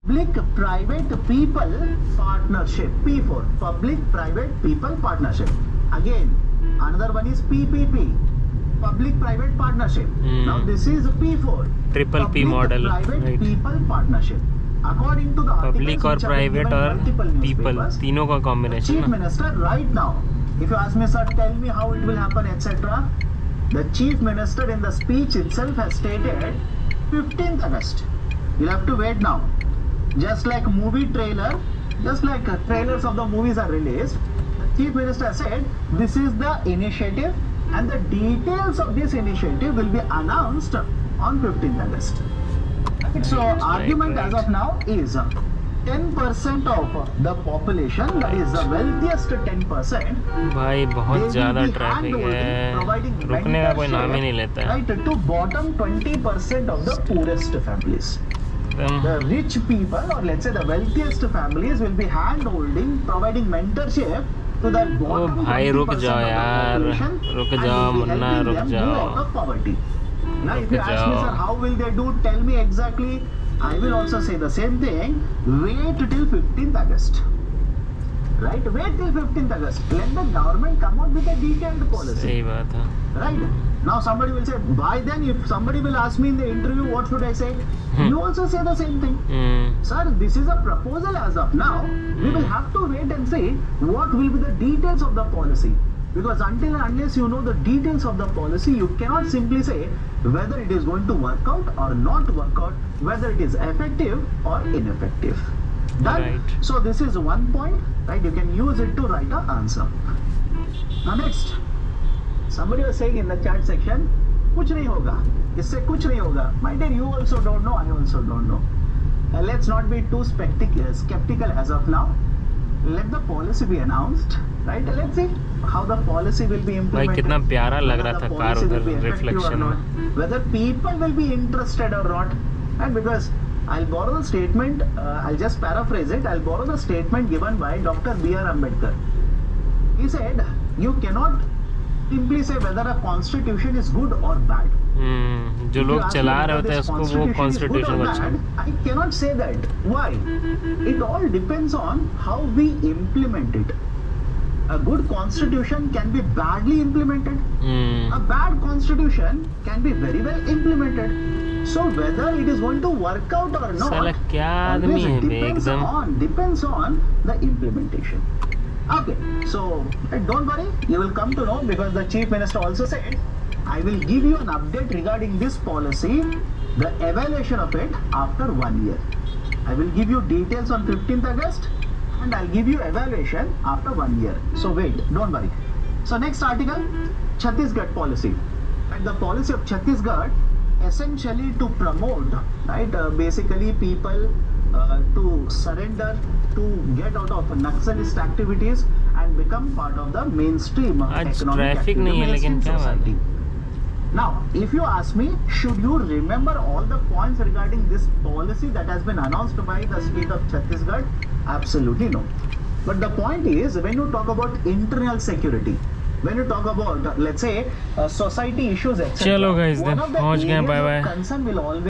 Public Private People Partnership, P4, Public Private People Partnership. Again, another one is PPP, Public Private Partnership. Now this is P4, triple P model, Private People Partnership. According to the public और articles which have been private given और multiple people newspapers, तीनों का Chief combination. Minister right now, if you ask me, sir, tell me how it will happen, etc. The Chief Minister in the speech itself has stated 15th August. You'll have to wait now. Just like movie trailer, just like trailers of the movies are released, the Chief Minister said this is the initiative and the details of this initiative will be announced on 15th August. So argument as of now is 10% of the population, that is the wealthiest 10%. भाई बहुत ज़्यादा traffic है, रुकने का कोई नाम ही नहीं लेता है। Right, to bottom 20% of the poorest families. The rich people, or let's say the wealthiest families, will be hand-holding, providing mentorship to the bottom 20% भाई रुक जाओ of the यार, population, रुक and जाओ will be मुन्ना, helping रुक them जाओ। move out of poverty. Now, if रुक you ask me, जाओ। sir, how will they do? Tell me exactly. I will also say the same thing. Wait till 15th August. Right? Wait till 15th August. Let the government come out with a detailed policy. सही बात है। Right? Now somebody will say, by then if somebody will ask me in the interview, what should I say? You also say the same thing. Sir, this is a proposal as of now. We will have to wait and see what will be the details of the policy. Because until and unless you know the details of the policy, you cannot simply say whether it is going to work out or not work out, whether it is effective or ineffective. Done? Right. So this is one point, right? You can use it to write an answer. Now next. Somebody was saying in the chat section, कुछ नहीं होगा, इससे कुछ नहीं होगा. My dear, you also don't know, I also don't know. Let's not be too skeptical as of now. Let the policy be announced, right? Let's see how the policy will be implemented. भाई कितना प्यारा लग रहा था Whether the car policy will उधर be effective or reflection not. में। Whether people will be interested or not. And because I'll borrow the statement, I'll just paraphrase it. I'll borrow the statement given by Dr. B.R. Ambedkar. He said, you cannot simply say whether a constitution is good or bad. जो लोग चला रहे होते हैं उसको वो constitution अच्छा। I cannot say that. Why? It all depends on how we implement it. A good constitution can be badly implemented. A bad constitution can be very well implemented. So whether it is going to work out or not, साला क्या आदमी है बे एकदम। depends on the implementation. Okay, so don't worry, you will come to know because the Chief Minister also said, I will give you an update regarding this policy, the evaluation of it after 1 year. I will give you details on 15th August and I'll give you evaluation after 1 year. So wait, don't worry. So next article, Chhattisgarh policy. And the policy of Chhattisgarh essentially to promote, right, basically people to surrender, to get out of Naxalist activities and become part of the mainstream economic traffic नहीं है लेकिन क्या बात है? Now, if you ask me, should you remember all the points regarding this policy that has been announced by the state of Chhattisgarh? Absolutely no. But the point is, when you talk about internal security, when you talk about, let's say, society issues, etc. चलो guys, then पहुंच गए, bye bye. Concern will always